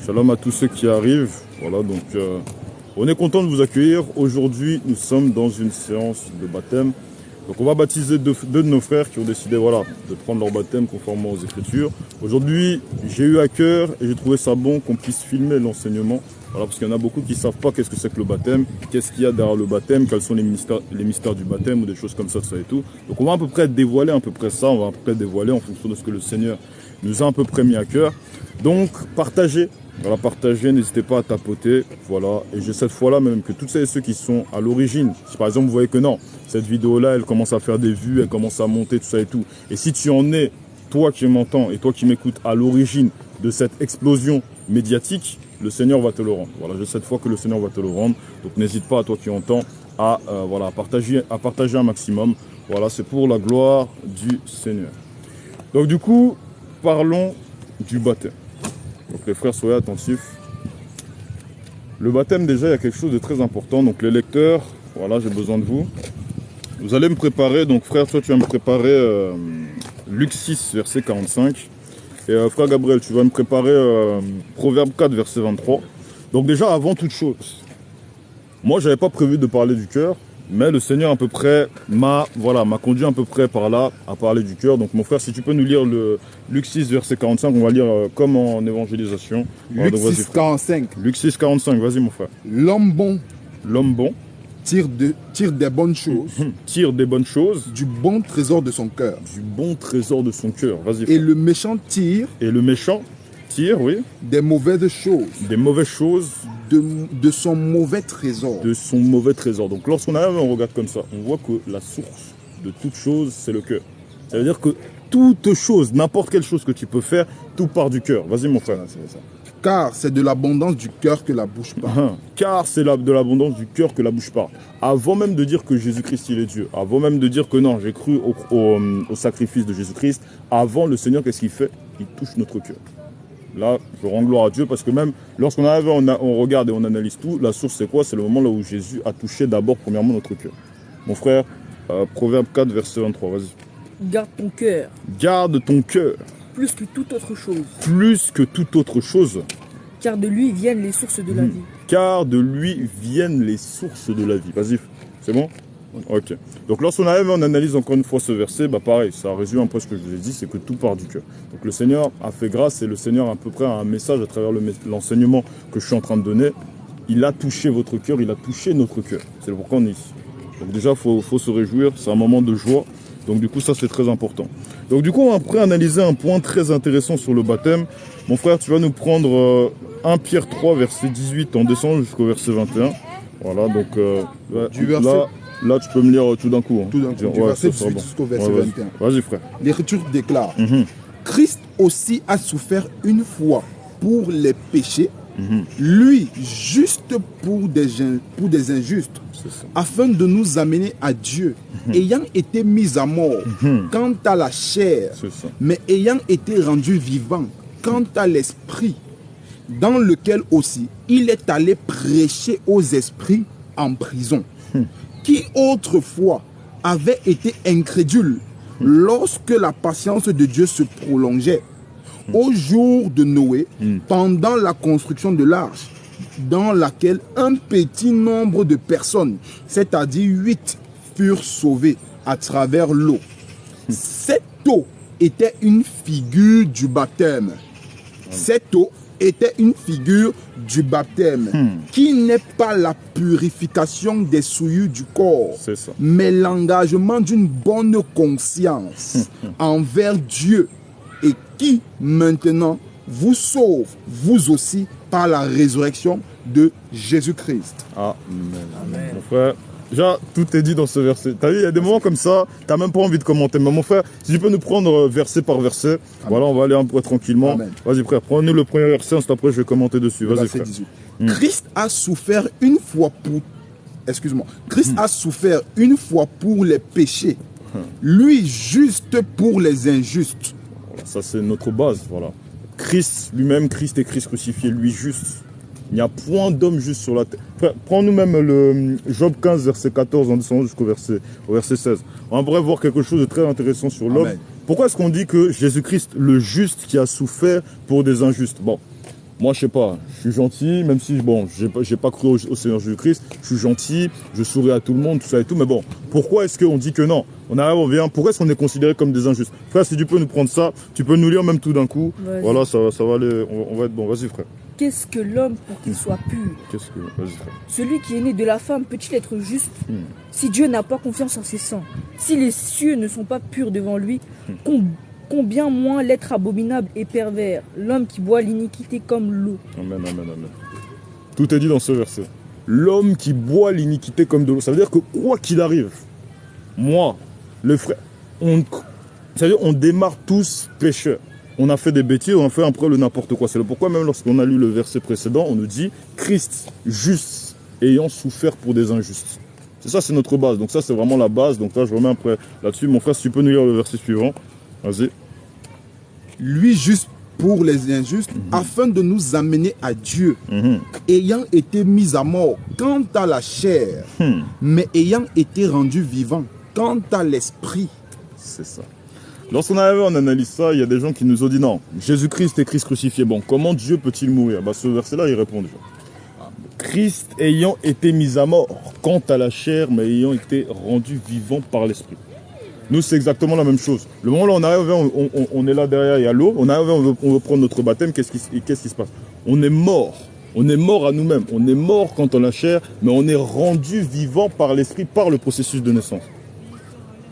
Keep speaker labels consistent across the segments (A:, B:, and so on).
A: Shalom à tous ceux qui arrivent. Voilà, donc on est content de vous accueillir. Aujourd'hui, nous sommes dans une séance de baptême. Donc on va baptiser deux de nos frères qui ont décidé voilà, de prendre leur baptême conformément aux Écritures. Aujourd'hui, j'ai eu à cœur et j'ai trouvé ça bon qu'on puisse filmer l'enseignement. Voilà, parce qu'il y en a beaucoup qui ne savent pas qu'est-ce que c'est que le baptême, qu'est-ce qu'il y a derrière le baptême, quels sont les mystères du baptême ou des choses comme ça et tout. Donc on va à peu près dévoiler à peu près ça, on va à peu près dévoiler en fonction de ce que le Seigneur nous a à peu près mis à cœur. Donc partagez, voilà, partagez, n'hésitez pas à tapoter, voilà. Et j'ai cette fois-là même que toutes celles et ceux qui sont à l'origine, si par exemple vous voyez que non, cette vidéo-là, elle commence à faire des vues, elle commence à monter, tout ça et tout. Et si tu en es, toi qui m'entends et toi qui m'écoutes à l'origine de cette explosion médiatique, le Seigneur va te le rendre. Voilà, j'ai cette foi que le Seigneur va te le rendre. Donc n'hésite pas, à toi qui entends, à, voilà, à partager un maximum. Voilà, c'est pour la gloire du Seigneur. Donc du coup, parlons du baptême. Donc les frères, soyez attentifs. Le baptême, déjà, il y a quelque chose de très important. Donc les lecteurs, voilà, j'ai besoin de vous. Vous allez me préparer, donc frère, toi tu vas me préparer Luc 6, verset 45. Et frère Gabriel, tu vas me préparer Proverbe 4, verset 23. Donc déjà, avant toute chose, moi, j'avais pas prévu de parler du cœur, mais le Seigneur à peu près m'a conduit à peu près par là à parler du cœur. Donc mon frère, si tu peux nous lire le Luc 6, verset 45, on va lire comme en évangélisation.
B: Luc 6, 45.
A: Luc 6, 45, vas-y mon frère.
B: L'homme bon tire des bonnes choses.
A: Tire des bonnes choses.
B: Du bon trésor de son cœur.
A: Du bon trésor de son cœur. Vas-y.
B: Et le méchant tire.
A: Et le méchant tire, oui.
B: Des mauvaises choses.
A: Des mauvaises choses.
B: De son mauvais trésor.
A: De son mauvais trésor. Donc lorsqu'on arrive, on regarde comme ça, on voit que la source de toute chose, c'est le cœur. Ça veut dire que toute chose, n'importe quelle chose que tu peux faire, tout part du cœur. Vas-y mon frère.
B: C'est ça. Car c'est de l'abondance du cœur que la bouche parle.
A: Car c'est de l'abondance du cœur que la bouche parle. Avant même de dire que Jésus-Christ il est Dieu, avant même de dire que non, j'ai cru au sacrifice de Jésus-Christ, avant le Seigneur, qu'est-ce qu'il fait? Il touche notre cœur. Là, je rends gloire à Dieu parce que même lorsqu'on arrive, on regarde et on analyse tout, la source c'est quoi? C'est le moment là où Jésus a touché d'abord, premièrement, notre cœur. Mon frère, Proverbe 4, verset 23, vas-y.
C: Garde ton cœur.
A: Garde ton cœur.
C: Plus que toute autre chose.
A: Plus que toute autre chose.
C: Car de lui viennent les sources de la vie.
A: Car de lui viennent les sources de la vie. Vas-y, c'est bon? Ok. Donc lorsqu'on arrive, on analyse encore une fois ce verset, bah pareil, ça résume un peu ce que je vous ai dit, c'est que tout part du cœur. Donc le Seigneur a fait grâce et le Seigneur à peu près a un message à travers l'enseignement que je suis en train de donner. Il a touché votre cœur, il a touché notre cœur. C'est pourquoi on est ici. Donc déjà, il faut se réjouir, c'est un moment de joie. Donc du coup, ça c'est très important. Donc du coup, on va après analyser un point très intéressant sur le baptême. Mon frère, tu vas nous prendre 1 Pierre 3, verset 18, en descendant jusqu'au verset 21. Voilà, donc là, tu peux me lire tout d'un coup. Hein.
B: Tout d'un coup, du verset 18 jusqu'au verset 21.
A: Vas-y frère.
B: L'Écriture déclare, Christ aussi a souffert une fois pour les péchés, lui juste pour des injustes, afin de nous amener à Dieu, ayant été mis à mort quant à la chair, mais ayant été rendu vivant quant à l'esprit, dans lequel aussi il est allé prêcher aux esprits en prison, qui autrefois avaient été incrédules lorsque la patience de Dieu se prolongeait, au jour de Noé, pendant la construction de l'arche, dans laquelle un petit nombre de personnes, c'est-à-dire 8, furent sauvées à travers l'eau. Cette eau était une figure du baptême. Cette eau était une figure du baptême, qui n'est pas la purification des souillures du corps, mais l'engagement d'une bonne conscience envers Dieu, et qui maintenant vous sauve, vous aussi, par la résurrection de Jésus-Christ.
A: Amen. Mon frère, déjà, tout est dit dans ce verset. T'as vu, il y a des moments comme ça, t'as même pas envie de commenter. Mais mon frère, si tu peux nous prendre verset par verset, Amen. Voilà, on va aller un peu tranquillement. Vas-y frère, prends-nous le premier verset, ensuite après je vais commenter dessus. Vas-y frère.
B: 18. Christ a souffert une fois pour... Christ a souffert une fois pour les péchés, lui juste pour les injustes.
A: Voilà, ça c'est notre base, voilà. Christ lui-même, Christ et Christ crucifié, lui juste. Il n'y a point d'homme juste sur la terre. Prends-nous même le Job 15, verset 14, en descendant jusqu'au verset 16. On va voir quelque chose de très intéressant sur l'homme. Pourquoi est-ce qu'on dit que Jésus-Christ, le juste qui a souffert pour des injustes? Bon, moi je sais pas, je suis gentil, même si bon, j'ai pas cru au Seigneur Jésus-Christ, je suis gentil, je souris à tout le monde, tout ça et tout, mais bon, pourquoi est-ce qu'on dit que non? On arrive, on vient, pourquoi est-ce qu'on est considéré comme des injustes? Frère, si tu peux nous prendre ça, tu peux nous lire même tout d'un coup, voilà, ça va aller, on va être bon, vas-y frère.
C: Qu'est-ce que l'homme pour qu'il soit pur?
A: Vas-y frère.
C: Celui qui est né de la femme peut-il être juste si Dieu n'a pas confiance en ses sangs? Si les cieux ne sont pas purs devant lui, combien moins l'être abominable et pervers, l'homme qui boit l'iniquité comme l'eau.
A: Amen, amen, amen. Tout est dit dans ce verset. L'homme qui boit l'iniquité comme de l'eau. Ça veut dire que quoi qu'il arrive, moi, le frère, c'est-à-dire on démarre tous pécheurs. On a fait des bêtises, on a fait après le n'importe quoi. C'est le pourquoi même lorsqu'on a lu le verset précédent, on nous dit Christ juste ayant souffert pour des injustes. C'est ça, c'est notre base. Donc ça, c'est vraiment la base. Donc là, je remets après là-dessus. Mon frère, si tu peux nous lire le verset suivant. Vas-y.
B: Lui juste pour les injustes, afin de nous amener à Dieu, ayant été mis à mort quant à la chair, mais ayant été rendu vivant quant à l'esprit.
A: C'est ça. Lorsqu'on arrive, on analyse ça, il y a des gens qui nous ont dit non, Jésus-Christ est Christ crucifié. Bon, comment Dieu peut-il mourir? Ce verset-là, il répond déjà. Christ ayant été mis à mort quant à la chair, mais ayant été rendu vivant par l'esprit. Nous, c'est exactement la même chose. Le moment où on arrive, on est là derrière, il y a l'eau. On arrive, on veut prendre notre baptême. Qu'est-ce qui se passe? On est mort. On est mort à nous-mêmes. On est mort quand on a la chair, mais on est rendu vivant par l'esprit, par le processus de naissance.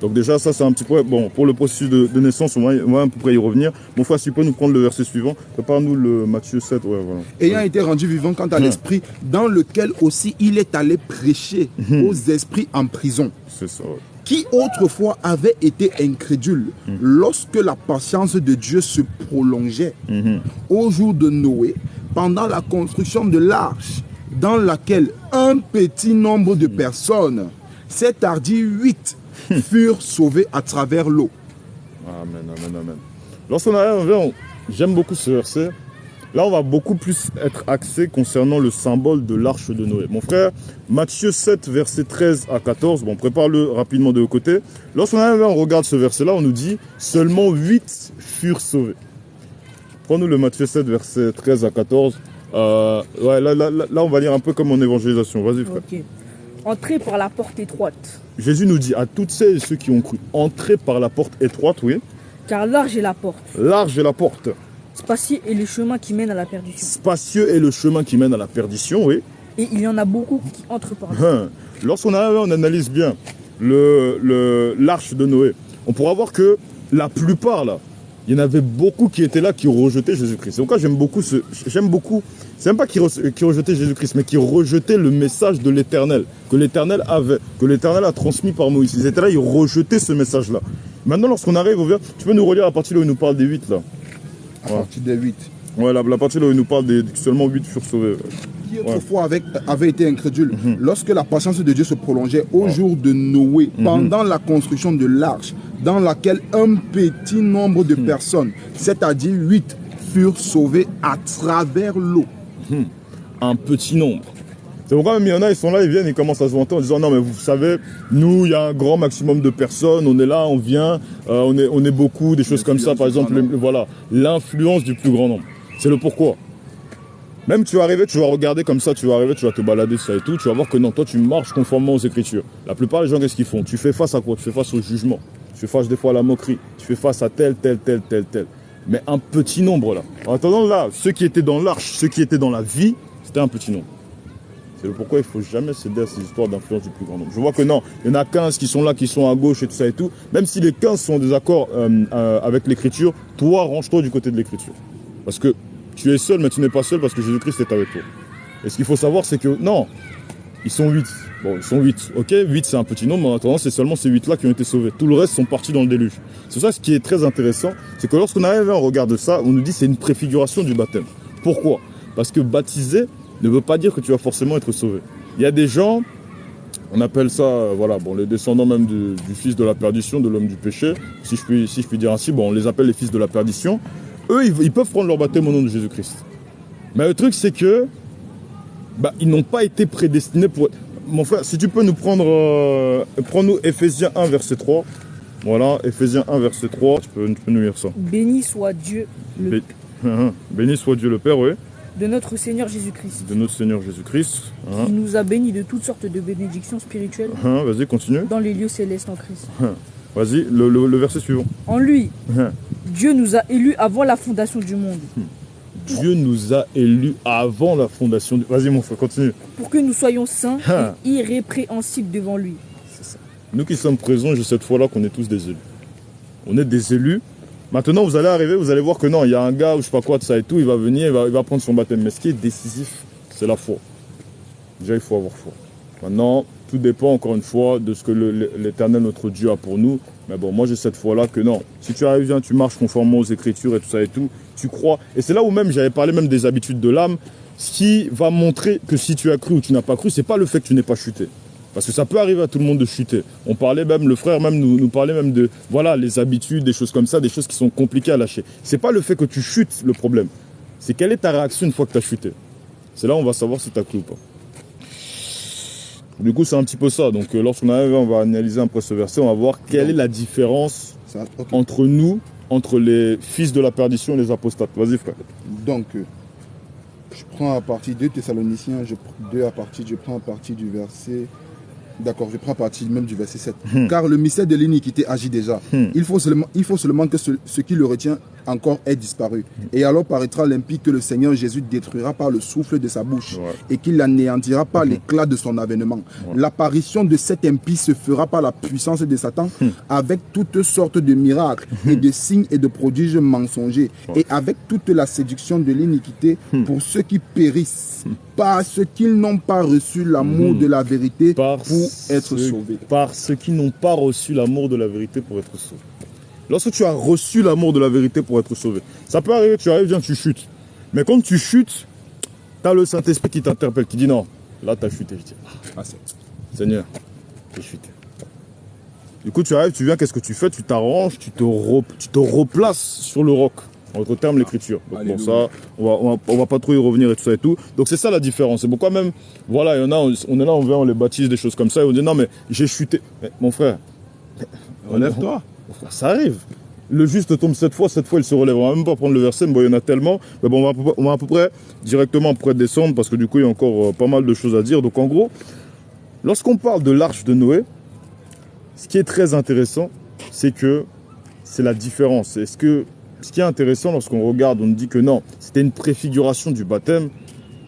A: Donc déjà, ça, c'est un petit peu... Bon, pour le processus de naissance, on va à peu près y revenir. Mon frère, si tu peux nous prendre le verset suivant. Prépare-nous le Matthieu 7. Ouais, voilà.
B: Ayant été rendu vivant quant à l'esprit, dans lequel aussi il est allé prêcher aux esprits en prison.
A: C'est ça, ouais.
B: Qui autrefois avait été incrédule lorsque la patience de Dieu se prolongeait au jour de Noé, pendant la construction de l'arche, dans laquelle un petit nombre de personnes, c'est-à-dire 8, furent sauvées à travers l'eau.
A: Amen, amen, amen. Lorsqu'on arrive, j'aime beaucoup ce verset. Là, on va beaucoup plus être axé concernant le symbole de l'arche de Noé. Mon frère, Matthieu 7, versets 13 à 14. Bon, prépare-le rapidement de côté. Lorsqu'on arrive, on regarde ce verset-là, on nous dit « Seulement 8 furent sauvés ». Prends-nous le Matthieu 7, versets 13 à 14. Là, on va lire un peu comme en évangélisation. Vas-y, frère.
C: Ok. Entrez par la porte étroite.
A: Jésus nous dit à toutes celles et ceux qui ont cru, entrez par la porte étroite, oui.
C: Car large est la porte.
A: Large est la porte.
C: Spacieux est le chemin qui mène à la perdition.
A: Spacieux est le chemin qui mène à la perdition, oui.
C: Et il y en a beaucoup qui entrent par là.
A: Lorsqu'on arrive, on analyse bien l'arche de Noé. On pourra voir que la plupart, là, il y en avait beaucoup qui étaient là, qui ont rejeté Jésus-Christ. C'est pourquoi j'aime beaucoup, c'est même pas qui rejetaient Jésus-Christ, mais qui rejetaient le message de l'Éternel, que l'Éternel avait, que l'Éternel a transmis par Moïse. Ils étaient là, ils rejetaient ce message-là. Maintenant, lorsqu'on arrive au verset, tu peux nous relire à partir là où il nous parle des 8, là.
B: À partir des 8.
A: Ouais, la partie là où il nous parle des seulement 8 furent sauvés.
B: Qui autrefois avait été incrédule, lorsque la patience de Dieu se prolongeait au jour de Noé, pendant la construction de l'arche, dans laquelle un petit nombre de personnes, c'est-à-dire 8, furent sauvées à travers l'eau.
A: Un petit nombre. C'est pourquoi même il y en a, ils sont là, ils viennent, ils commencent à se vanter en disant non mais vous savez, nous il y a un grand maximum de personnes, on est là, on vient, on est beaucoup, des choses comme ça, par exemple, voilà, l'influence du plus grand nombre. C'est le pourquoi. Même tu vas arriver, tu vas regarder comme ça, tu vas arriver, tu vas te balader, ça et tout, tu vas voir que non, toi tu marches conformément aux Écritures. La plupart des gens, qu'est-ce qu'ils font? Tu fais face à quoi? Tu fais face au jugement, tu fais face des fois à la moquerie, tu fais face à tel. Mais un petit nombre là. En attendant là, ceux qui étaient dans l'arche, ceux qui étaient dans la vie, c'était un petit nombre. C'est le pourquoi il ne faut jamais céder à ces histoires d'influence du plus grand nombre. Je vois que non, il y en a 15 qui sont là, qui sont à gauche et tout ça et tout. Même si les 15 sont en désaccord avec l'écriture, toi, range-toi du côté de l'écriture. Parce que tu es seul, mais tu n'es pas seul parce que Jésus-Christ est avec toi. Et ce qu'il faut savoir, c'est que non, ils sont 8. Bon, ils sont 8. Ok, 8 c'est un petit nombre, mais en attendant, c'est seulement ces 8-là qui ont été sauvés. Tout le reste sont partis dans le déluge. C'est ça ce qui est très intéressant, c'est que lorsqu'on arrive et on regarde ça, on nous dit que c'est une préfiguration du baptême. Pourquoi? Parce que baptiser ne veut pas dire que tu vas forcément être sauvé. Il y a des gens, on appelle ça, voilà, bon, les descendants même du fils de la perdition, de l'homme du péché, si je puis dire ainsi, bon, on les appelle les fils de la perdition. Eux, ils peuvent prendre leur baptême au nom de Jésus-Christ. Mais le truc, c'est que ils n'ont pas été prédestinés pour... Mon frère, si tu peux nous prendre... prends-nous Ephésiens 1, verset 3. Voilà, Ephésiens 1, verset 3. Tu peux nous lire ça.
C: Béni soit Dieu
A: Béni soit Dieu le Père, oui.
C: de notre Seigneur Jésus-Christ,
A: de notre Seigneur Jésus-Christ.
C: qui nous a bénis de toutes sortes de bénédictions spirituelles
A: Vas-y, continue.
C: dans les lieux célestes en Christ.
A: Vas-y, le verset suivant.
C: En lui, Dieu nous a élus avant la fondation du monde,
A: Dieu nous a élus avant la fondation du... Vas-y mon frère, continue.
C: pour que nous soyons saints et irrépréhensibles devant lui.
A: C'est ça. Nous qui sommes présents, j'ai cette fois-là qu'on est tous des élus. On est des élus. Maintenant, vous allez arriver, vous allez voir que non, il y a un gars, ou je sais pas quoi, de ça et tout, il va venir, il va prendre son baptême. Mais ce qui est décisif, c'est la foi. Déjà, il faut avoir foi. Maintenant, tout dépend encore une fois de ce que l'Éternel, notre Dieu, a pour nous. Mais bon, moi j'ai cette foi-là que non. Si tu arrives bien, tu marches conformément aux Écritures et tout ça et tout, tu crois. Et c'est là où même j'avais parlé même des habitudes de l'âme. Ce qui va montrer que si tu as cru ou tu n'as pas cru, c'est pas le fait que tu n'aies pas chuté. Parce que ça peut arriver à tout le monde de chuter. On parlait même, le frère même nous parlait même de, voilà, les habitudes, des choses comme ça, des choses qui sont compliquées à lâcher. C'est pas le fait que tu chutes le problème. C'est quelle est ta réaction une fois que tu as chuté. C'est là où on va savoir si tu as cru ou pas. Du coup, c'est un petit peu ça. Donc, lorsqu'on arrive, on va analyser un peu ce verset, on va voir quelle est la différence entre nous, entre les fils de la perdition et les apostates. Vas-y, frère.
B: Donc, je prends à partir de Thessaloniciens, je prends à partir du verset... D'accord, je prends à partir même du verset 7. Car le mystère de l'iniquité agit déjà. Il faut seulement que ce qui le retient encore ait disparu. Et alors paraîtra l'impie que le Seigneur Jésus détruira par le souffle de sa bouche et qu'il l'anéantira par l'éclat de son avènement. L'apparition de cet impie se fera par la puissance de Satan avec toutes sortes de miracles et de signes et de prodiges mensongers et avec toute la séduction de l'iniquité pour ceux qui périssent parce qu'ils n'ont pas reçu l'amour de la vérité pour être sauvés.
A: Par ceux qui n'ont pas reçu l'amour de la vérité pour être sauvés. Lorsque tu as reçu l'amour de la vérité pour être sauvé, ça peut arriver, tu arrives, tu chutes. Mais quand tu chutes, tu as le Saint-Esprit qui t'interpelle, qui dit non, là tu as chuté. Je dis, Seigneur, j'ai chuté. Du coup, tu arrives, tu viens, qu'est-ce que tu fais? Tu t'arranges, tu te replaces sur le roc. En d'autres termes, l'écriture. Donc bon, ça, on va pas trop y revenir et tout ça et tout. Donc c'est ça la différence. C'est pourquoi même, voilà, il y en a, on est là, on vient, on les baptise, des choses comme ça, et on dit non mais j'ai chuté. Mais, mon frère,
B: relève-toi.
A: Ça arrive. Le juste tombe 7 fois il se relève. On va même pas prendre le verset, mais bon, il y en a tellement. Mais bon, on va à peu près directement descendre parce que du coup, il y a encore pas mal de choses à dire. Donc en gros, lorsqu'on parle de l'arche de Noé, ce qui est très intéressant, c'est que c'est la différence. Ce qui est intéressant lorsqu'on regarde, on dit que non, c'était une préfiguration du baptême.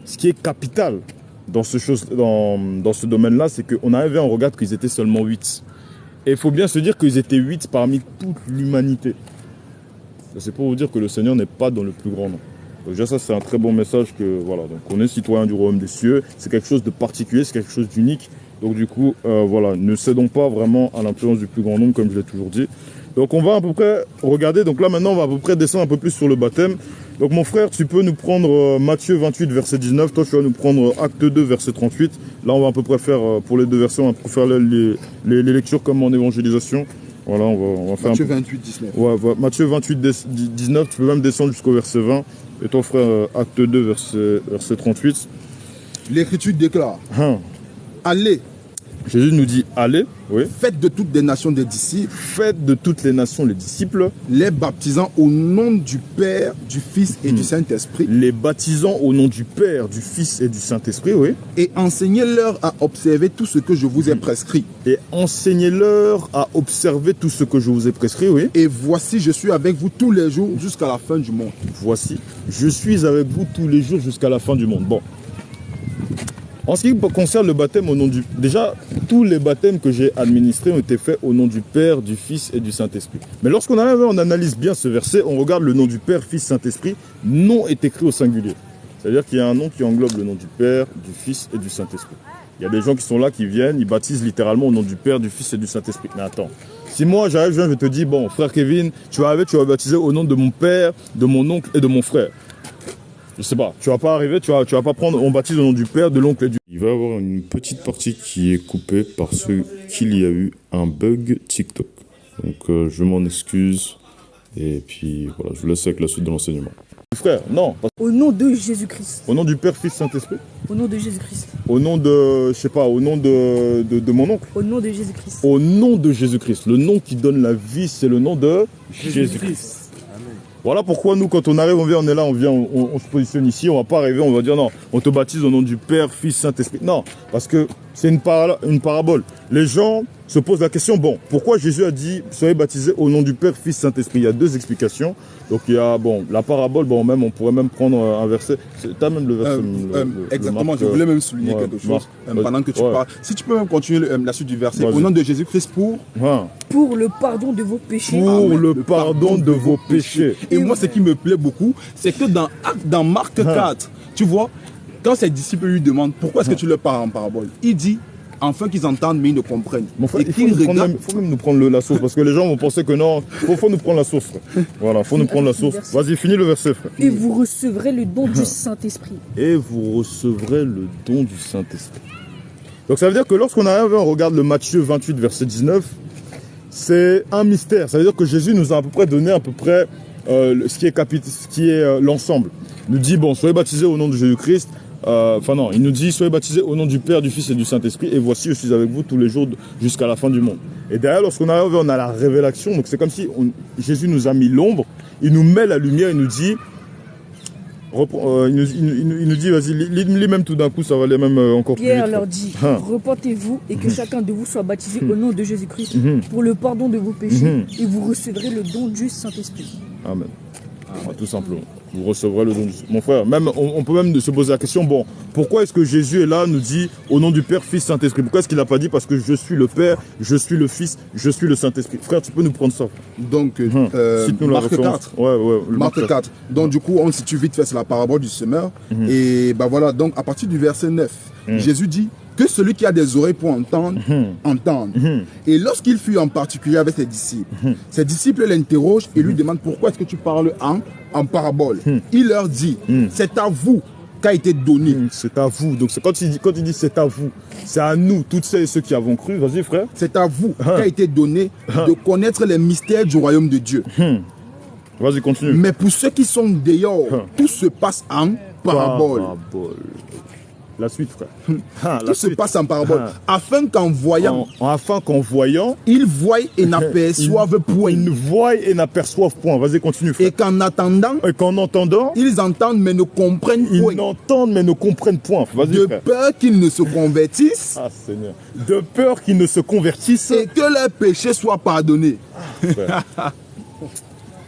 A: Ce qui est capital dans ce domaine-là, c'est qu'on arrivait, on regarde qu'ils étaient seulement 8. Et il faut bien se dire qu'ils étaient 8 parmi toute l'humanité. C'est pour vous dire que le Seigneur n'est pas dans le plus grand nombre. Donc déjà ça c'est un très bon message que voilà, donc on est citoyen du royaume des cieux, c'est quelque chose de particulier, c'est quelque chose d'unique. Donc du coup, voilà, ne cédons pas vraiment à l'influence du plus grand nombre comme je l'ai toujours dit. Donc on va à peu près regarder, donc là maintenant on va à peu près descendre un peu plus sur le baptême. Donc mon frère, tu peux nous prendre Matthieu 28 verset 19, toi tu vas nous prendre Acte 2 verset 38. Là on va à peu près faire, pour les deux versets, on va faire les lectures comme en évangélisation. Voilà, on va faire
B: Matthieu 28 19.
A: Ouais, Matthieu 28 19, tu peux même descendre jusqu'au verset 20. Et ton frère, Acte 2 verset 38.
B: L'Écriture déclare, allez.
A: Jésus nous dit, allez, oui.
B: Faites de toutes les nations des disciples.
A: Faites de toutes les nations les disciples.
B: Les baptisant au nom du Père, du Fils et du Saint-Esprit.
A: Les baptisant au nom du Père, du Fils et du Saint-Esprit, oui.
B: Et enseignez-leur à observer tout ce que je vous ai prescrit.
A: Et enseignez-leur à observer tout ce que je vous ai prescrit, oui.
B: Et voici, je suis avec vous tous les jours jusqu'à la fin du monde.
A: Voici, je suis avec vous tous les jours jusqu'à la fin du monde. Bon. En ce qui concerne le baptême au nom du... Déjà, tous les baptêmes que j'ai administrés ont été faits au nom du Père, du Fils et du Saint-Esprit. Mais lorsqu'on analyse bien ce verset, on regarde le nom du Père, Fils, Saint-Esprit. Nom est écrit au singulier. C'est-à-dire qu'il y a un nom qui englobe le nom du Père, du Fils et du Saint-Esprit. Il y a des gens qui sont là, qui viennent, ils baptisent littéralement au nom du Père, du Fils et du Saint-Esprit. Mais attends, si moi j'arrive, je te dis, bon, frère Kevin, tu vas baptiser au nom de mon Père, de mon oncle et de mon frère. Je sais pas, tu vas pas arriver, tu vas pas prendre, on baptise au nom du Père, de l'oncle et du... Il va y avoir une petite partie qui est coupée parce qu'il y a eu un bug TikTok. Donc je m'en excuse et puis voilà, je vous laisse avec la suite de l'enseignement. Frère, non.
C: Au nom de Jésus-Christ.
A: Au nom du Père, Fils, Saint-Esprit.
C: Au nom de Jésus-Christ.
A: Au nom de, je sais pas, au nom de mon oncle.
C: Au nom de Jésus-Christ.
A: Au nom de Jésus-Christ. Le nom qui donne la vie, c'est le nom de Jésus-Christ. Voilà pourquoi nous, quand on arrive, on est là, on se positionne ici, on va pas arriver, on va dire non, on te baptise au nom du Père, Fils, Saint-Esprit. Non, parce que c'est une parabole. Les gens se posent la question, bon, pourquoi Jésus a dit, soyez baptisés au nom du Père, Fils, Saint-Esprit? Il y a deux explications. Donc il y a, bon, la parabole, bon, même, on pourrait même prendre un verset. T'as même le verset.
B: Exactement,
A: Marc,
B: je voulais même souligner quelque chose pendant que tu parles. Si tu peux même continuer la suite du verset, au nom de Jésus-Christ
C: pour le pardon de vos péchés.
A: Pour le pardon de vos péchés.
B: Et moi, ce qui me plaît beaucoup, c'est que dans Marc 4, tu vois, quand ses disciples lui demandent pourquoi est-ce que tu leur parles en parabole, il dit enfin qu'ils entendent mais ils ne comprennent.
A: Bon, il faut même nous prendre la source parce que les gens vont penser que non, faut nous prendre la source, frère. Voilà, faut nous prendre la source. Vas-y, finis le verset, frère.
C: Et vous recevrez le don du Saint-Esprit.
A: Et vous recevrez le don du Saint-Esprit. Donc ça veut dire que lorsqu'on arrive, on regarde le Matthieu 28, verset 19, c'est un mystère. Ça veut dire que Jésus nous a à peu près donné ce qui est l'ensemble. Il nous dit, bon, soyez baptisés au nom de Jésus-Christ. Non, il nous dit, soyez baptisés au nom du Père, du Fils et du Saint-Esprit. Et voici, je suis avec vous tous les jours jusqu'à la fin du monde. Et derrière, lorsqu'on arrive, on a la révélation. Donc c'est comme si Jésus nous a mis l'ombre. Il nous met la lumière. Il nous dit, il nous dit, vas-y, lis même tout d'un coup, ça va aller même encore plus vite.
C: Pierre leur dit, repentez-vous et que chacun de vous soit baptisé au nom de Jésus-Christ pour le pardon de vos péchés et vous recevrez le don du Saint-Esprit.
A: Amen. Tout simplement. Vous recevrez le don du... Mon frère, même, on peut même se poser la question, bon, pourquoi est-ce que Jésus est là, nous dit au nom du Père, Fils, Saint-Esprit? Pourquoi est-ce qu'il n'a pas dit parce que je suis le Père, je suis le Fils, je suis le Saint-Esprit? Frère, tu peux nous prendre ça?
B: Donc, Marc 4. Marc 4. Donc, du coup, on situe vite fait, c'est la parabole du semeur. Et ben voilà, donc à partir du verset 9, Jésus dit que celui qui a des oreilles pour entendre, entende. Et lorsqu'il fut en particulier avec ses disciples l'interrogent et lui demandent pourquoi est-ce que tu parles en parabole. Il leur dit, c'est à vous qu'a été donné.
A: C'est à vous. Donc quand il dit c'est à vous, c'est à nous, toutes celles et ceux qui avons cru. Vas-y, frère.
B: C'est à vous qu'a été donné de connaître les mystères du royaume de Dieu.
A: Vas-y, continue.
B: Mais pour ceux qui sont dehors, tout se passe en parabole.
A: La suite, frère.
B: Tout se passe en parabole. Afin qu'en voyant, ils voient et n'aperçoivent point.
A: Ils voient et n'aperçoivent point. Vas-y, continue, frère.
B: Et qu'en
A: entendant,
B: ils entendent mais ne comprennent point.
A: Ils entendent mais ne comprennent point. Vas-y,
B: de
A: frère.
B: peur qu'ils ne se convertissent.
A: Ah, Seigneur. De peur qu'ils ne se convertissent.
B: Et que leurs péchés soient pardonnés.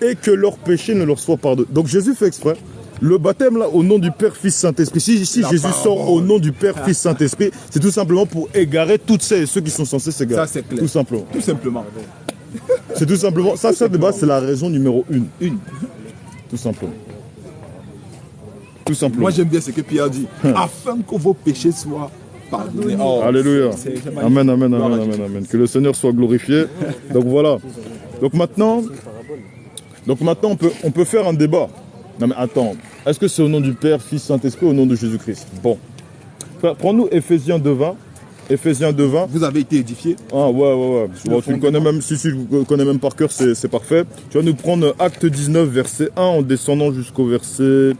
A: Et que leurs péchés ne leur soient pardonnés. Donc Jésus fait exprès. Le baptême là au nom du Père, Fils, Saint-Esprit. Si Jésus sort au nom du Père, Fils, Saint-Esprit, c'est tout simplement pour égarer toutes celles et ceux qui sont censés s'égarer.
B: Ça c'est clair.
A: Tout simplement.
B: Tout simplement.
A: C'est tout simplement. Ça de base, c'est la raison numéro 1. Tout simplement. Tout simplement.
B: Moi j'aime bien ce que Pierre dit. Afin que vos péchés soient pardonnés.
A: Oh, alléluia. Amen, amen, amen, amen, amen. Que le Seigneur soit glorifié. Donc voilà. Donc maintenant on peut faire un débat. Non mais attends, est-ce que c'est au nom du Père, Fils, Saint-Esprit ou au nom de Jésus-Christ? Bon. Frère, prends-nous Ephésiens 2:20. Ephésiens 2:20.
B: Vous avez été édifiés.
A: Ah ouais. Bon, tu le connais même, si tu le connais même par cœur, c'est parfait. Tu vas nous prendre Acte 19, verset 1 en descendant jusqu'au verset...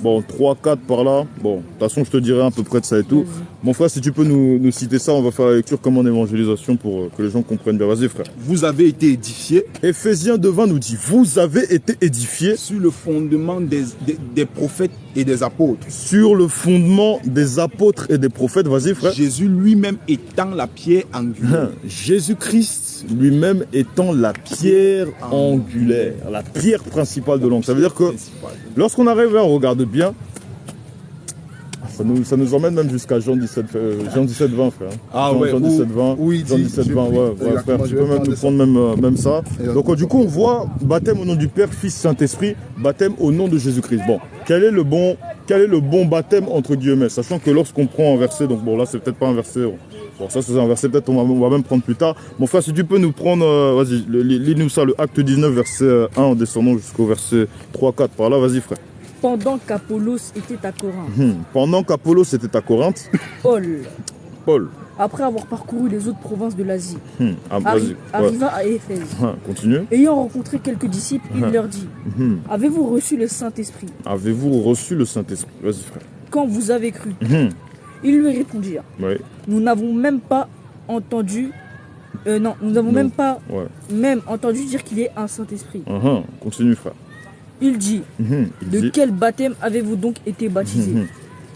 A: Bon, 3, 4 par là. Bon, de toute façon, je te dirai à peu près de ça et tout. Mon frère, si tu peux nous citer ça, on va faire la lecture comme en évangélisation pour que les gens comprennent bien. Vas-y, frère.
B: Vous avez été édifiés.
A: Ephésiens 2:20 nous dit, vous avez été édifiés
B: sur le fondement des prophètes et des apôtres.
A: Sur le fondement des apôtres et des prophètes. Vas-y, frère.
B: Jésus lui-même étant la pierre angulaire.
A: Jésus-Christ lui-même étant la pierre angulaire, la pierre principale de l'angle. Ça veut dire que lorsqu'on arrive à regarder bien, ça nous emmène même jusqu'à Jean 17, 20, frère. Jean 17, 20.
B: Oui,
A: Jean 17, 20, frère. Tu peux même te prendre même ça. Donc, du coup, on voit baptême au nom du Père, Fils, Saint-Esprit, baptême au nom de Jésus-Christ. Bon, quel est le bon baptême, entre guillemets, sachant que lorsqu'on prend un verset, donc bon, là, c'est peut-être pas un verset. Bon, ça, c'est un verset, peut-être on va même prendre plus tard. Mon frère, si tu peux nous prendre, vas-y, lis-nous ça, le Acte 19, verset 1, en descendant jusqu'au verset 3, 4, par là, vas-y, frère.
C: Pendant qu'Apollos était à Corinthe.
A: Pendant qu'Apollos était à Corinthe. Paul.
C: Après avoir parcouru les autres provinces de l'Asie. Arriva à Éphèse.
A: Continue.
C: Ayant rencontré quelques disciples, il leur dit, avez-vous reçu le Saint-Esprit?
A: Avez-vous reçu le Saint-Esprit? Vas-y, frère.
C: Quand vous avez cru. Ils lui répondirent, nous n'avons même pas entendu... nous n'avons même pas même entendu dire qu'il est un Saint-Esprit.
A: Continue, frère.
C: Il dit, de quel baptême avez-vous donc été baptisé?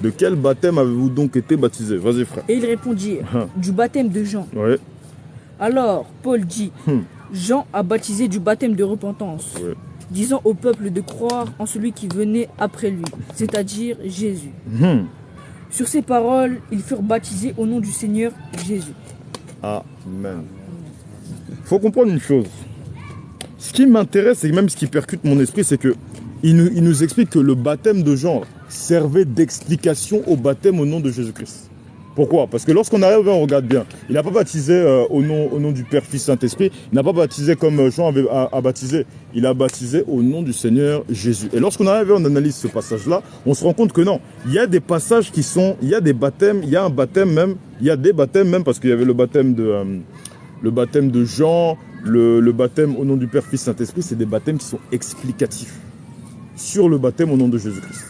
A: De quel baptême avez-vous donc été baptisé? Vas-y, frère.
C: Et ils répondirent, du baptême de Jean.
A: Ouais.
C: Alors Paul dit, Jean a baptisé du baptême de repentance, disant au peuple de croire en celui qui venait après lui, c'est-à-dire Jésus. Sur ces paroles, ils furent baptisés au nom du Seigneur Jésus.
A: Amen. Il faut comprendre une chose. Ce qui m'intéresse et même ce qui percute mon esprit, c'est que il nous explique que le baptême de Jean servait d'explication au baptême au nom de Jésus-Christ. Pourquoi? Parce que lorsqu'on arrive, on regarde bien. Il n'a pas baptisé au nom du Père, Fils, Saint-Esprit. Il n'a pas baptisé comme Jean a baptisé. Il a baptisé au nom du Seigneur Jésus. Et lorsqu'on arrive, on analyse ce passage-là, on se rend compte que non. Il y a des passages qui sont... Il y a des baptêmes, il y a un baptême même. Il y a des baptêmes même parce qu'il y avait le baptême de Jean, le baptême au nom du Père, Fils, Saint-Esprit. C'est des baptêmes qui sont explicatifs sur le baptême au nom de Jésus-Christ.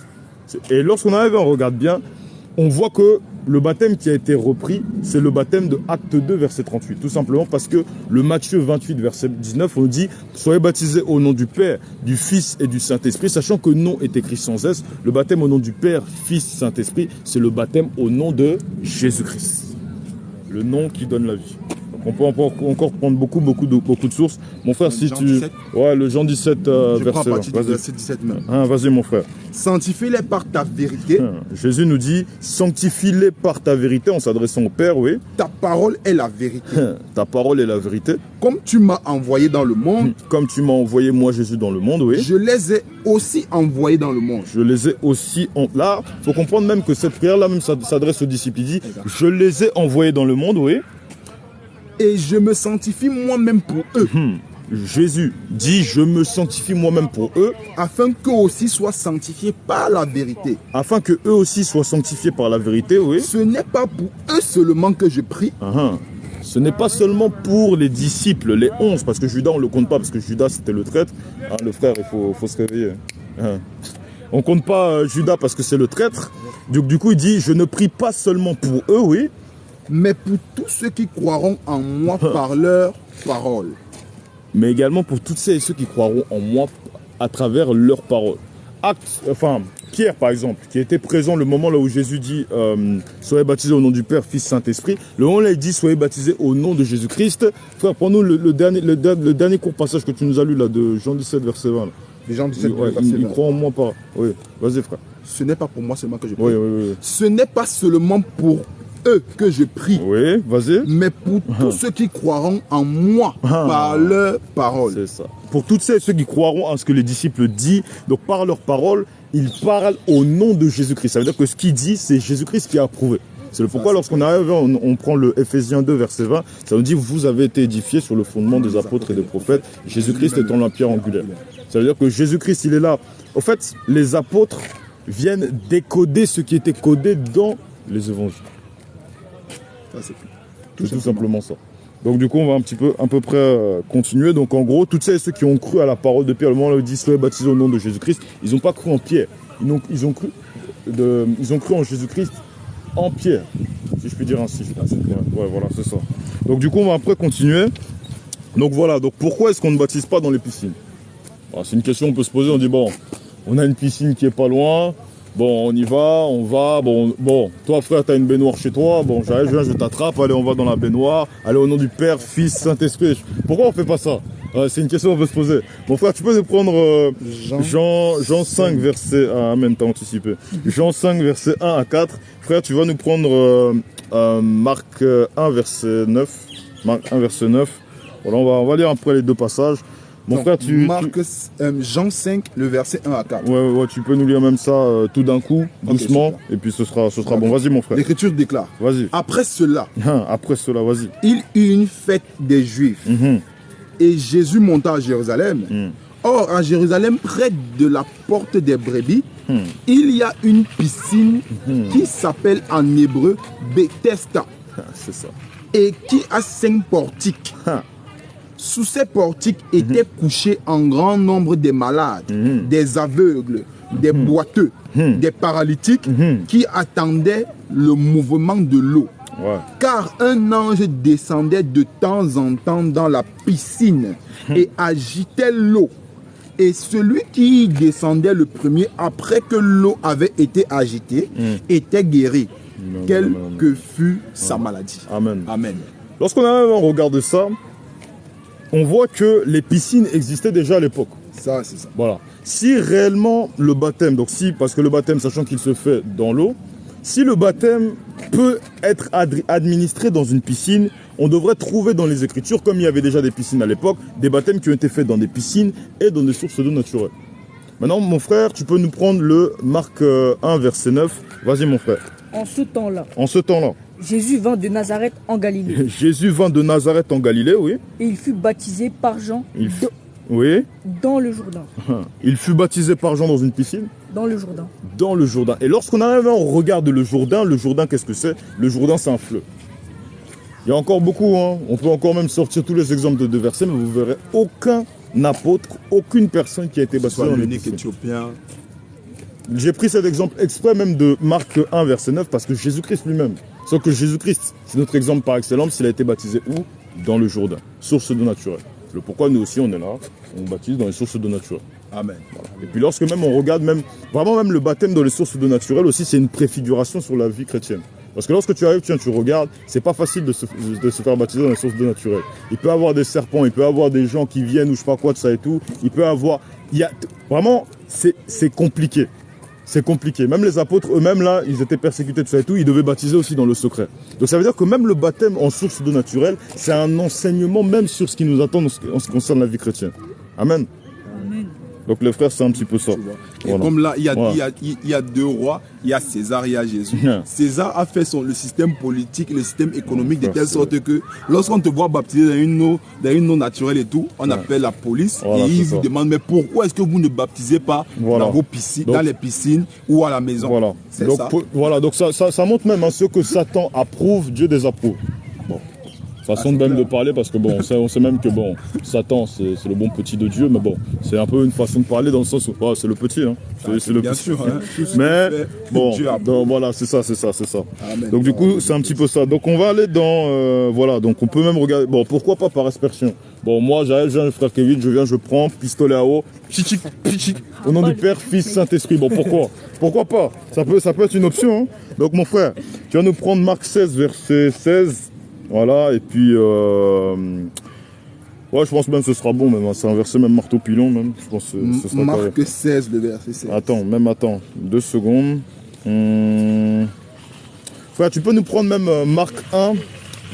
A: Et lorsqu'on arrive, on regarde bien, on voit que le baptême qui a été repris, c'est le baptême de Acte 2, verset 38. Tout simplement parce que le Matthieu 28, verset 19, on dit « Soyez baptisés au nom du Père, du Fils et du Saint-Esprit », sachant que nom est écrit sans S. Le baptême au nom du Père, Fils, Saint-Esprit, c'est le baptême au nom de Jésus-Christ. Le nom qui donne la vie. On peut encore prendre beaucoup de sources. Mon frère, si
B: Jean
A: tu...
B: 17.
A: Ouais, le Jean 17,
B: Je
A: verset
B: prends à
A: 20.
B: partir du
A: Vas-y.
B: verset 17 même.
A: Vas-y, mon frère.
B: Sanctifie-les par ta vérité.
A: Jésus nous dit, sanctifie-les par ta vérité, en s'adressant au Père, oui.
B: Ta parole est la vérité.
A: Ta parole est la vérité.
B: Comme tu m'as envoyé dans le monde,
A: Comme tu m'as envoyé, moi, Jésus, dans le monde, oui.
B: je les ai aussi envoyés dans le monde.
A: Je les ai aussi... Là, il faut comprendre même que cette prière-là, même s'adresse aux disciples. Il dit, je les ai envoyés dans le monde, oui.
B: Et je me sanctifie moi-même pour eux,
A: Jésus dit, je me sanctifie moi-même pour eux,
B: afin qu'eux aussi soient sanctifiés par la vérité.
A: afin que eux aussi soient sanctifiés par la vérité, oui.
B: Ce n'est pas pour eux seulement que je prie,
A: Ce n'est pas seulement pour les disciples, les 11, parce que Judas, on ne le compte pas, parce que Judas, c'était le traître. Le frère, il faut se réveiller. On ne compte pas Judas parce que c'est le traître. Du coup, il dit, je ne prie pas seulement pour eux, oui,
B: mais pour tous ceux qui croiront en moi par leur parole.
A: mais également pour toutes celles et ceux qui croiront en moi à travers leurs paroles. Pierre, par exemple, qui était présent le moment là où Jésus dit soyez baptisés au nom du Père, Fils, Saint-Esprit. Le moment là, il dit soyez baptisés au nom de Jésus-Christ. Frère, prends-nous le dernier court passage que tu nous as lu là, de Jean 17, verset 20. Là.
B: Les gens disent
A: Il croit en moi pas. Oui, vas-y, frère.
B: ce n'est pas pour moi seulement que je prie.
A: Oui.
B: Ce n'est pas seulement pour eux que je prie,
A: Oui, vas-y.
B: mais pour tous ceux qui croiront en moi par leur parole.
A: C'est ça. Pour toutes celles et ceux qui croiront en ce que les disciples disent, donc par leur parole, ils parlent au nom de Jésus-Christ. Ça veut dire que ce qu'il dit, c'est Jésus-Christ qui a approuvé. C'est le pourquoi lorsqu'on arrive, on prend le Ephésiens 2, verset 20, ça nous dit, vous avez été édifiés sur le fondement des apôtres et des prophètes, Jésus-Christ étant la pierre angulaire. Ça veut dire que Jésus-Christ, il est là. Au fait, les apôtres viennent décoder ce qui était codé dans les évangiles.
B: Ça, c'est
A: C'est tout simplement ça. Donc du coup, on va à peu près continuer. Donc en gros, toutes celles et ceux qui ont cru à la parole de Pierre, le moment où il dit soyez baptisés au nom de Jésus-Christ, ils n'ont pas cru en Pierre. Ils ont cru en Jésus-Christ en Pierre, si je puis dire ainsi. Ouais, voilà, c'est ça. Donc du coup, on va après continuer. Donc voilà, donc pourquoi est-ce qu'on ne baptise pas dans les piscines? C'est une question qu'on peut se poser, on dit bon, on a une piscine qui est pas loin, bon, on y va, bon, toi frère, t'as une baignoire chez toi, bon, j'arrive, je t'attrape, allez, on va dans la baignoire, allez, au nom du Père, Fils, Saint-Esprit. Pourquoi on fait pas ça? C'est une question qu'on peut se poser. Mon frère, tu peux nous prendre Jean 5, verset... Amen, t'as anticipé. Jean 5, verset 1 à 4. Frère, tu vas nous prendre Marc 1, verset 9. Marc 1, verset 9. Voilà, on va lire après les deux passages. Mon frère,
B: Jean 5, le verset 1 à 4.
A: Ouais, tu peux nous lire même ça tout d'un coup, doucement, et puis ce sera bon. Vas-y, mon frère.
B: L'Écriture déclare.
A: Vas-y.
B: Après cela,
A: vas-y.
B: il eut une fête des Juifs. Et Jésus monta à Jérusalem. Or, à Jérusalem, près de la porte des brebis, il y a une piscine qui s'appelle en hébreu Bethesda.
A: C'est ça.
B: Et qui a 5 portiques. Sous ces portiques étaient couchés un grand nombre de malades, des aveugles, des boiteux, des paralytiques qui attendaient le mouvement de l'eau.
A: Ouais.
B: Car un ange descendait de temps en temps dans la piscine et agitait l'eau. Et celui qui descendait le premier après que l'eau avait été agitée était guéri, quelle que fût sa maladie.
A: Amen.
B: Amen.
A: Lorsqu'on regarde ça, on voit que les piscines existaient déjà à l'époque.
B: Ça, c'est ça.
A: Voilà. Si réellement le baptême, donc si, parce que le baptême, sachant qu'il se fait dans l'eau, si le baptême peut être administré dans une piscine, on devrait trouver dans les Écritures, comme il y avait déjà des piscines à l'époque, des baptêmes qui ont été faits dans des piscines et dans des sources d'eau naturelles. Maintenant, mon frère, tu peux nous prendre le Marc 1, verset 9. Vas-y, mon frère.
C: En ce temps-là,
A: En ce temps-là,
C: Jésus vint de Nazareth en Galilée.
A: Jésus vint de Nazareth en Galilée, oui.
C: Et il fut baptisé par Jean
A: Oui.
C: dans le Jourdain.
A: Il fut baptisé par Jean dans une piscine.
C: Dans le Jourdain.
A: Dans le Jourdain. Et lorsqu'on arrive, on regarde le Jourdain, qu'est-ce que c'est? Le Jourdain, c'est un fleuve. Il y a encore beaucoup, hein. On peut encore même sortir tous les exemples de versets, mais vous verrez aucun apôtre, aucune personne qui a été baptisée dans
B: l'unique
A: piscine.
B: éthiopien.
A: J'ai pris cet exemple exprès même de Marc 1, verset 9, parce que Jésus-Christ lui-même, sauf que Jésus-Christ, c'est notre exemple par excellence, il a été baptisé où? Dans le Jourdain, source d'eau naturelle. C'est le pourquoi nous aussi on est là, on baptise dans les sources d'eau naturelle.
B: Amen.
A: Voilà. Et puis lorsque même on regarde vraiment le baptême dans les sources d'eau naturelle aussi, c'est une préfiguration sur la vie chrétienne. Parce que lorsque tu arrives, tu regardes, c'est pas facile de se faire baptiser dans les sources d'eau naturelle. Il peut y avoir des serpents, il peut y avoir des gens qui viennent ou je sais pas quoi de ça et tout. Vraiment, c'est compliqué. C'est compliqué. Même les apôtres eux-mêmes là, ils étaient persécutés de ça et tout, ils devaient baptiser aussi dans le secret. Donc ça veut dire que même le baptême en source d'eau naturelle, c'est un enseignement même sur ce qui nous attend en ce qui concerne la vie chrétienne. Amen.
C: Amen.
A: Donc les frères, c'est un petit peu ça.
B: Et
A: Voilà.
B: comme là, il y a
A: Voilà.
B: deux rois, il y a César, il y a Jésus. César a fait le système politique, le système économique de telle sorte que lorsqu'on te voit baptiser dans une eau naturelle et tout, on appelle la police
A: Voilà,
B: et ils
A: c'est
B: vous
A: ça.
B: demandent mais pourquoi est-ce que vous ne baptisez pas
A: Voilà.
B: dans vos piscines,
A: Donc-
B: dans les piscines ou à la maison?
A: Voilà.
B: C'est
A: Donc,
B: ça.
A: voilà, donc ça montre même ce que Satan approuve, Dieu désapprouve. Bon. Façon de même
B: clair.
A: de parler parce que bon, on sait même que bon, Satan c'est le bon petit de Dieu, mais bon, c'est un peu une façon de parler dans le sens où c'est le petit, hein. C'est le
B: Bien
A: petit.
B: sûr. Hein, tout ce
A: Mais
B: que fait,
A: bon,
B: Dieu approuve.
A: donc, voilà, c'est ça.
B: Amen.
A: Donc du coup, c'est un petit peu ça. Donc on va aller dans, voilà, donc on peut même regarder. Bon, pourquoi pas par aspersion. Bon, moi j'arrive, je viens, le frère Kevin, je prends pistolet à eau, pichic, pichic, au nom du Père, Fils, Saint-Esprit. Bon, pourquoi pas? Ça peut être une option. Hein. Donc mon frère, tu vas nous prendre Marc 16, verset 16. Voilà, et puis ouais, je pense même que ce sera bon, même. C'est un verset même marteau pilon, même. Je pense que ce sera
B: Marc
A: correct.
B: 16, le verset 16.
A: Attends, 2 secondes. Frère, tu peux nous prendre même Marc 1,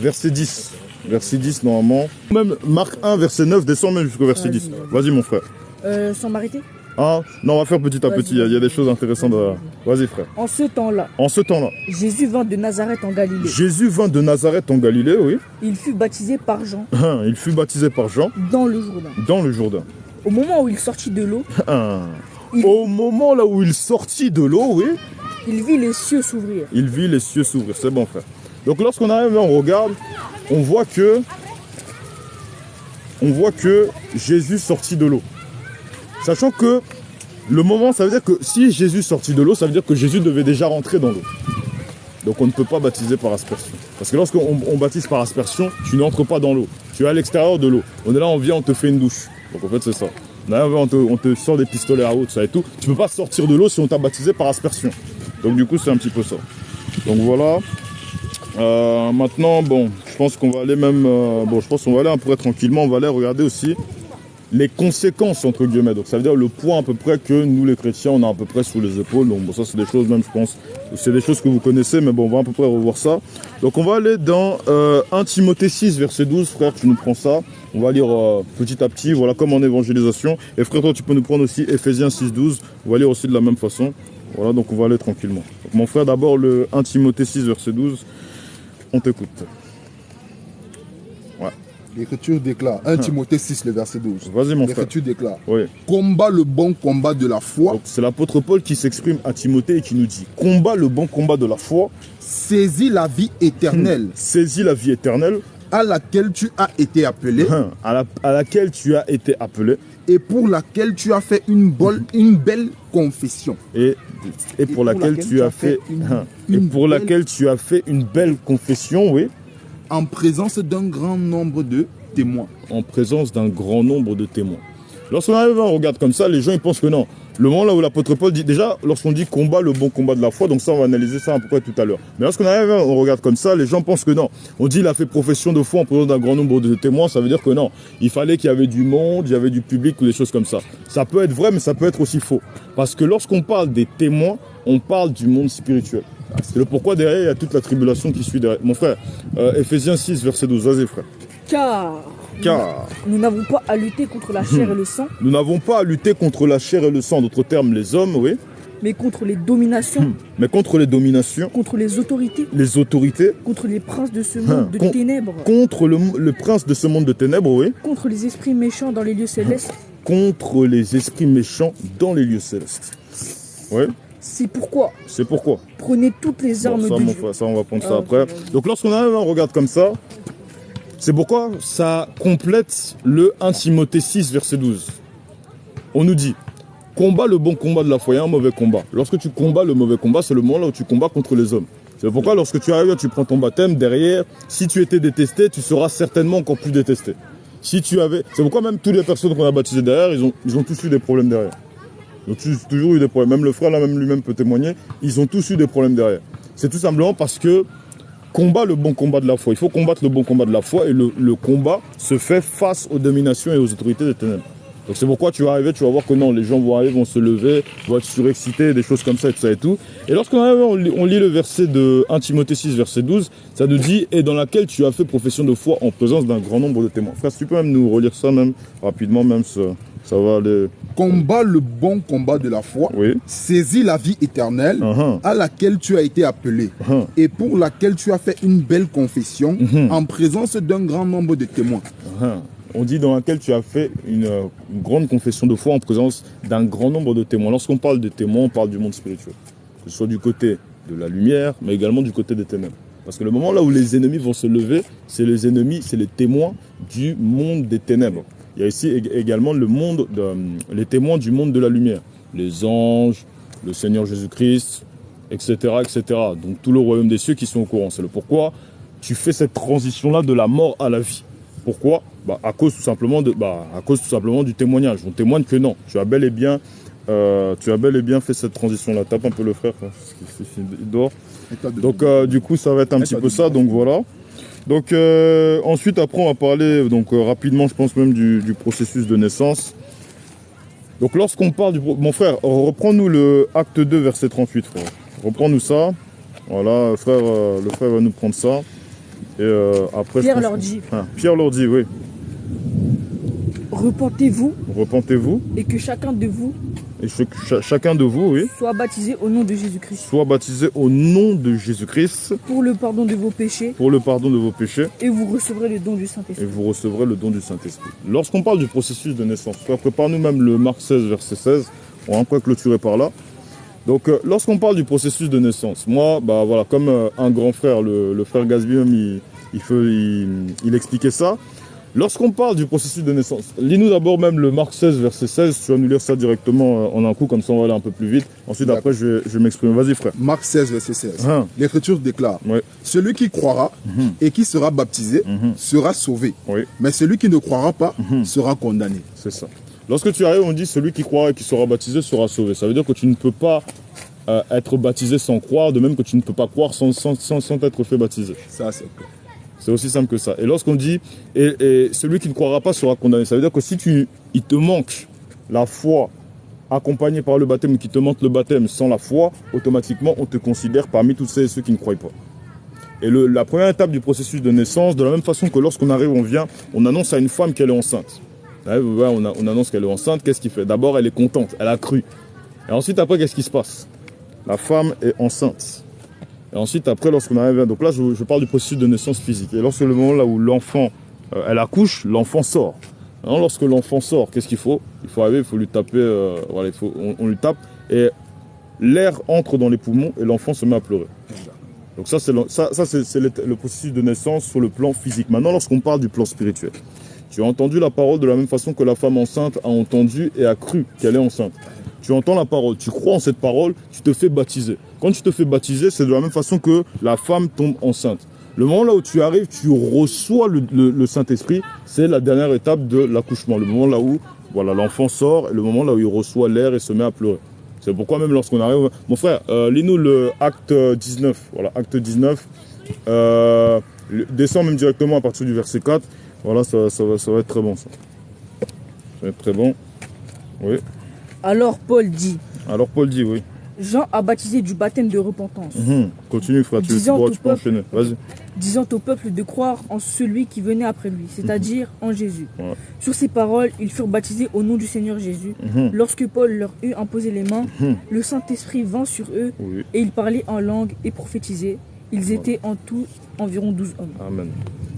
A: verset 10. Verset 10, normalement. Même Marc 1, verset 9, descend même jusqu'au verset 10. Vas-y, mon frère.
C: Sans m'arrêter.
A: Ah, non, on va faire petit à petit. Il y a des choses intéressantes. Vas-y, frère.
C: En ce temps-là,
A: En ce temps-là,
C: Jésus vint de Nazareth en Galilée.
A: Jésus vint de Nazareth en Galilée, oui.
C: Il fut baptisé par Jean
A: Il fut baptisé par Jean
C: dans le Jourdain.
A: dans le Jourdain.
C: Au moment où il sortit de l'eau,
A: Au moment là où il sortit de l'eau, oui,
C: il vit les cieux s'ouvrir.
A: il vit les cieux s'ouvrir. C'est bon, frère. Donc lorsqu'on arrive, on regarde, on voit que Jésus sortit de l'eau. Sachant que le moment, ça veut dire que si Jésus sortit de l'eau, ça veut dire que Jésus devait déjà rentrer dans l'eau. Donc on ne peut pas baptiser par aspersion. Parce que lorsqu'on baptise par aspersion, tu n'entres pas dans l'eau. Tu es à l'extérieur de l'eau. On est là, on vient, on te fait une douche. Donc en fait, c'est ça. Là, on te sort des pistolets à eau, tout ça et tout. Tu ne peux pas sortir de l'eau si on t'a baptisé par aspersion. Donc du coup, c'est un petit peu ça. Donc voilà. Maintenant, bon, je pense qu'on va aller même... je pense qu'on va aller un peu tranquillement. On va aller regarder aussi les conséquences, entre guillemets. Donc ça veut dire le poids à peu près que nous, les chrétiens, on a à peu près sous les épaules. Donc bon, ça, c'est des choses même, je pense, c'est des choses que vous connaissez, mais bon, on va à peu près revoir ça. Donc on va aller dans 1 Timothée 6, verset 12. Frère, tu nous prends ça. On va lire petit à petit, voilà, comme en évangélisation. Et frère, toi, tu peux nous prendre aussi Ephésiens 6, 12. On va lire aussi de la même façon. Voilà, donc on va aller tranquillement. Donc, mon frère, d'abord le 1 Timothée 6, verset 12. On t'écoute.
B: L'Écriture déclare, 1 Timothée 6, le verset 12.
A: Vas-y, mon frère.
B: L'Écriture déclare,
A: Oui.
B: combat le bon combat de la foi,
A: Donc c'est l'apôtre Paul qui s'exprime à Timothée et qui nous dit: combat le bon combat de la foi,
B: saisis la vie éternelle
A: saisis la vie éternelle,
B: à laquelle tu as été appelé
A: à laquelle tu as été appelé,
B: et pour laquelle tu as fait une belle confession.
A: et pour laquelle tu as fait une belle confession, oui,
B: En présence d'un grand nombre de témoins.
A: en présence d'un grand nombre de témoins. Lorsqu'on arrive, on regarde comme ça, les gens ils pensent que non. Le moment là où l'apôtre Paul dit, déjà, lorsqu'on dit combat, le bon combat de la foi, donc ça on va analyser ça à peu près tout à l'heure. Mais lorsqu'on arrive, on regarde comme ça, les gens pensent que non. On dit il a fait profession de foi en présence d'un grand nombre de témoins, ça veut dire que non. Il fallait qu'il y avait du monde, il y avait du public ou des choses comme ça. Ça peut être vrai, mais ça peut être aussi faux. Parce que lorsqu'on parle des témoins, on parle du monde spirituel. C'est le pourquoi derrière, il y a toute la tribulation qui suit derrière. Mon frère, Ephésiens 6, verset 12, vas-y frère. Car
C: nous n'avons pas à lutter contre la chair et le sang.
A: Nous n'avons pas à lutter contre la chair et le sang, d'autres termes, les hommes, oui.
C: Mais contre les dominations.
A: Mais contre les dominations.
C: Contre les autorités.
A: Les autorités.
C: Contre les princes de ce monde de ténèbres.
A: Contre le prince de ce monde de ténèbres, oui.
C: Contre les esprits méchants dans les lieux célestes.
A: Contre les esprits méchants dans les lieux célestes. Oui.
C: C'est pourquoi.
A: C'est pourquoi.
C: Prenez toutes les armes de Dieu.
A: Ça, on va prendre ça après. Donc lorsqu'on arrive, on regarde comme ça. C'est pourquoi ça complète le 1 Timothée 6, verset 12. On nous dit, combat le bon combat de la foi et un mauvais combat. Lorsque tu combats le mauvais combat, c'est le moment là où tu combats contre les hommes. C'est pourquoi lorsque tu arrives, tu prends ton baptême, derrière, si tu étais détesté, tu seras certainement encore plus détesté. Si tu avais... C'est pourquoi même toutes les personnes qu'on a baptisées derrière, ils ont tous eu des problèmes derrière. Ils ont toujours eu des problèmes. Même le frère là, même lui-même peut témoigner, ils ont tous eu des problèmes derrière. C'est tout simplement parce que combat le bon combat de la foi. Il faut combattre le bon combat de la foi et le combat se fait face aux dominations et aux autorités des ténèbres. Donc c'est pourquoi tu vas arriver, tu vas voir que non, les gens vont arriver, vont se lever, vont être surexcités, des choses comme ça et tout ça et tout. Et lorsqu'on arrive, on lit le verset de 1 Timothée 6, verset 12, ça nous dit « Et dans laquelle tu as fait profession de foi en présence d'un grand nombre de témoins ». Frère, si tu peux même nous relire ça même rapidement, même ça va aller...
B: Combat le bon combat de la foi,
A: oui.
B: Saisis la vie éternelle à laquelle tu as été appelé et pour laquelle tu as fait une belle confession en présence d'un grand nombre de témoins.
A: On dit dans laquelle tu as fait une grande confession de foi en présence d'un grand nombre de témoins. Lorsqu'on parle de témoins, on parle du monde spirituel. Que ce soit du côté de la lumière, mais également du côté des ténèbres. Parce que le moment là où les ennemis vont se lever, c'est les ennemis, c'est les témoins du monde des ténèbres. Il y a ici également les témoins du monde de la lumière. Les anges, le Seigneur Jésus-Christ, etc., etc. Donc tout le royaume des cieux qui sont au courant. C'est le pourquoi tu fais cette transition-là de la mort à la vie. Pourquoi ? À cause tout simplement du témoignage. On témoigne que non, tu as bel et bien fait cette transition-là. Tape un peu le frère, parce qu'il dort. Donc du coup, ça va être un petit peu ça. Donc voilà. Donc ensuite, après, on va parler rapidement, je pense même du processus de naissance. Donc lorsqu'on parle mon frère, reprends-nous le acte 2, verset 38, frère. Reprends-nous ça. Voilà, le frère va nous prendre ça. Et après,
C: Pierre leur dit.
A: Pierre leur dit, oui.
C: Repentez-vous.
A: Repentez-vous.
C: Et que chacun de vous.
A: Et chacun de vous, oui.
C: Soit baptisé au nom de Jésus-Christ.
A: Soit baptisé au nom de Jésus-Christ.
C: Pour le pardon de vos péchés.
A: Pour le pardon de vos péchés.
C: Et vous recevrez le don du Saint-Esprit.
A: Et vous recevrez le don du Saint-Esprit. Lorsqu'on parle du processus de naissance, prépare-nous même le Marc 16, verset 16. On va un peu clôturer par là. Donc, lorsqu'on parle du processus de naissance, moi, voilà, comme un grand frère, le frère Gasby même, il expliquait ça. Lorsqu'on parle du processus de naissance, lis-nous d'abord même le Marc 16, verset 16. Tu vas nous lire ça directement en un coup, comme ça on va aller un peu plus vite. Ensuite, après, je vais m'exprimer. Vas-y, frère.
B: Marc 16, verset 16. L'Écriture déclare, celui qui croira et qui sera baptisé sera sauvé. Mais celui qui ne croira pas sera condamné.
A: C'est ça. Lorsque tu arrives, on dit celui qui croira et qui sera baptisé sera sauvé. Ça veut dire que tu ne peux pas être baptisé sans croire, de même que tu ne peux pas croire sans être fait baptiser.
B: Ça, c'est clair.
A: C'est aussi simple que ça. Et lorsqu'on dit et celui qui ne croira pas sera condamné, ça veut dire que si il te manque la foi accompagnée par le baptême, qu'il te manque le baptême sans la foi, automatiquement on te considère parmi tous ceux qui ne croient pas. Et la première étape du processus de naissance, de la même façon que lorsqu'on arrive, on annonce à une femme qu'elle est enceinte. On annonce qu'elle est enceinte, qu'est-ce qu'il fait? D'abord, elle est contente, elle a cru. Et ensuite, après, qu'est-ce qui se passe? La femme est enceinte. Et ensuite, après, lorsqu'on arrive, donc là, je parle du processus de naissance physique. Et lorsque le moment là où l'enfant, elle accouche, l'enfant sort. Alors, lorsque l'enfant sort, qu'est-ce qu'il faut? Il faut arriver, il faut lui taper, on lui tape, et l'air entre dans les poumons et l'enfant se met à pleurer. Donc ça, c'est le processus de naissance sur le plan physique. Maintenant, lorsqu'on parle du plan spirituel, tu as entendu la parole de la même façon que la femme enceinte a entendu et a cru qu'elle est enceinte. Tu entends la parole, tu crois en cette parole, tu te fais baptiser. Quand tu te fais baptiser, c'est de la même façon que la femme tombe enceinte. Le moment là où tu arrives, tu reçois le Saint-Esprit, c'est la dernière étape de l'accouchement. Le moment là où voilà, l'enfant sort et le moment là où il reçoit l'air et se met à pleurer. C'est pourquoi même lorsqu'on arrive... Mon frère, lis-nous le acte 19. Voilà, acte 19. Descends même directement à partir du verset 4. Voilà, ça va être très bon ça. Ça va être très bon. Oui.
C: Alors Paul dit,
A: Oui.
C: Jean a baptisé du baptême de repentance,
A: Continue frère, tu peux enchaîner. Vas-y.
C: disant au peuple de croire en celui qui venait après lui, c'est-à-dire en Jésus.
A: Ouais.
C: Sur ces paroles, ils furent baptisés au nom du Seigneur Jésus. Lorsque Paul leur eut imposé les mains, le Saint-Esprit vint sur eux
A: Oui.
C: et ils parlaient en langue et prophétisaient. Ils étaient en tout environ 12 hommes.
A: Amen.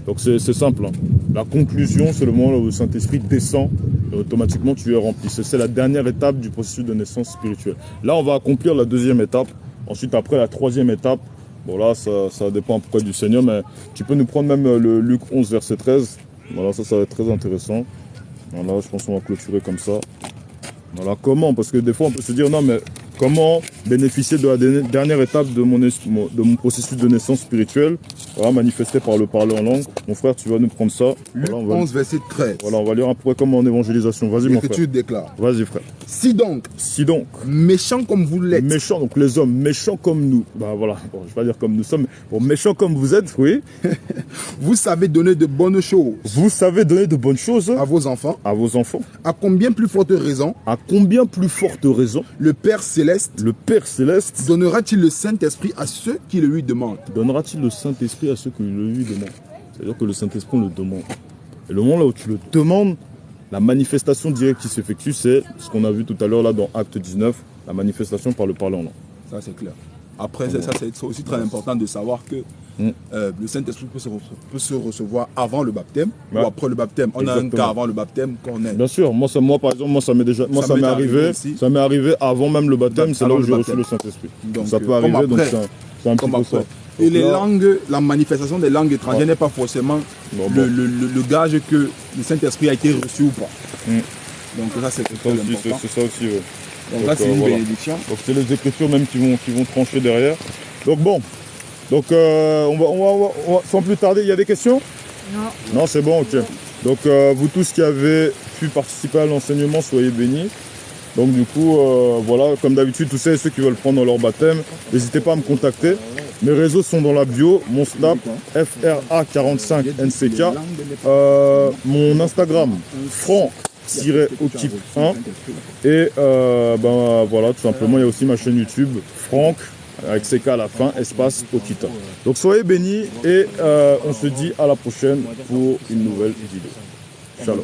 A: Donc c'est simple. Hein. La conclusion, c'est le moment où le Saint-Esprit descend et automatiquement tu es rempli. C'est la dernière étape du processus de naissance spirituelle. Là, on va accomplir la deuxième étape. Ensuite, après la troisième étape, bon là, ça dépend pourquoi du Seigneur, mais tu peux nous prendre même le Luc 11, verset 13. Voilà, ça va être très intéressant. Voilà, je pense qu'on va clôturer comme ça. Voilà, comment? Parce que des fois, on peut se dire, non, mais comment bénéficier de la dernière étape de mon processus de naissance spirituelle, voilà, manifesté par le parler en langue. Mon frère, tu vas nous prendre ça.
B: Luc
A: Voilà, on va,
B: 11, verset 13.
A: voilà, on va lire un peu comme en évangélisation. Vas-y, mon frère.
B: L'Écriture déclare.
A: Vas-y, frère.
B: Si donc,
A: Si donc,
B: méchants comme vous l'êtes,
A: méchants, donc les hommes méchants comme nous, bah voilà, bon, je vais pas dire comme nous sommes, mais bon, méchants comme vous êtes, oui,
B: vous savez donner de bonnes choses
A: vous savez donner de bonnes choses
B: à vos enfants,
A: à vos enfants.
B: à combien plus forte raison
A: À combien plus forte raison
B: le Père Céleste
A: le Père Céleste
B: donnera-t-il le Saint-Esprit à ceux qui le lui demandent?
A: donnera-t-il le Saint-Esprit à ceux qui le lui demandent? C'est-à-dire que le Saint-Esprit, on le demande. Et le moment là où tu le demandes, la manifestation directe qui s'effectue, c'est ce qu'on a vu tout à l'heure là dans Acte 19, la manifestation par le parler en langue.
B: Ça, c'est clair. Après, ça, c'est aussi très important de savoir que le Saint-Esprit peut se recevoir avant le baptême ou
A: Ouais.
B: après le baptême. On a un
A: Exactement.
B: cas avant le baptême qu'on est.
A: Bien sûr, moi par exemple, ça m'est arrivé,
B: aussi.
A: ça m'est arrivé avant même le baptême, c'est là
B: Avant
A: où
B: le
A: j'ai reçu
B: baptême.
A: le Saint-Esprit.
B: Donc,
A: Ça peut
B: comme
A: arriver, donc
B: après.
A: c'est un petit
B: Comme
A: peu
B: après.
A: ça.
B: Et
A: Donc
B: les
A: là,
B: langues, la manifestation des langues étrangères
A: Ouais.
B: n'est pas forcément
A: Bon,
B: le gage que le Saint-Esprit a été reçu ou pas.
A: Mm.
B: Donc ça, c'est très
A: ça aussi,
B: important.
A: c'est ça aussi, ouais.
B: Donc là, c'est une
A: voilà.
B: bénédiction.
A: Donc c'est les Écritures même qui vont trancher derrière. Donc bon, donc on va sans plus tarder, il y a des questions?
C: Non.
A: Non, c'est bon, ok. Donc vous tous qui avez pu participer à l'enseignement, soyez bénis. Donc du coup, voilà, comme d'habitude, tous ceux qui veulent prendre leur baptême, n'hésitez pas à me contacter. Mes réseaux sont dans la bio, mon Snap, FRA45NCK, mon Instagram, Franck-Okip1, et ben voilà, tout simplement, il y a aussi ma chaîne YouTube, Franck, avec CK à la fin, espace Okita. Donc soyez bénis et on se dit à la prochaine pour une nouvelle vidéo. Shalom.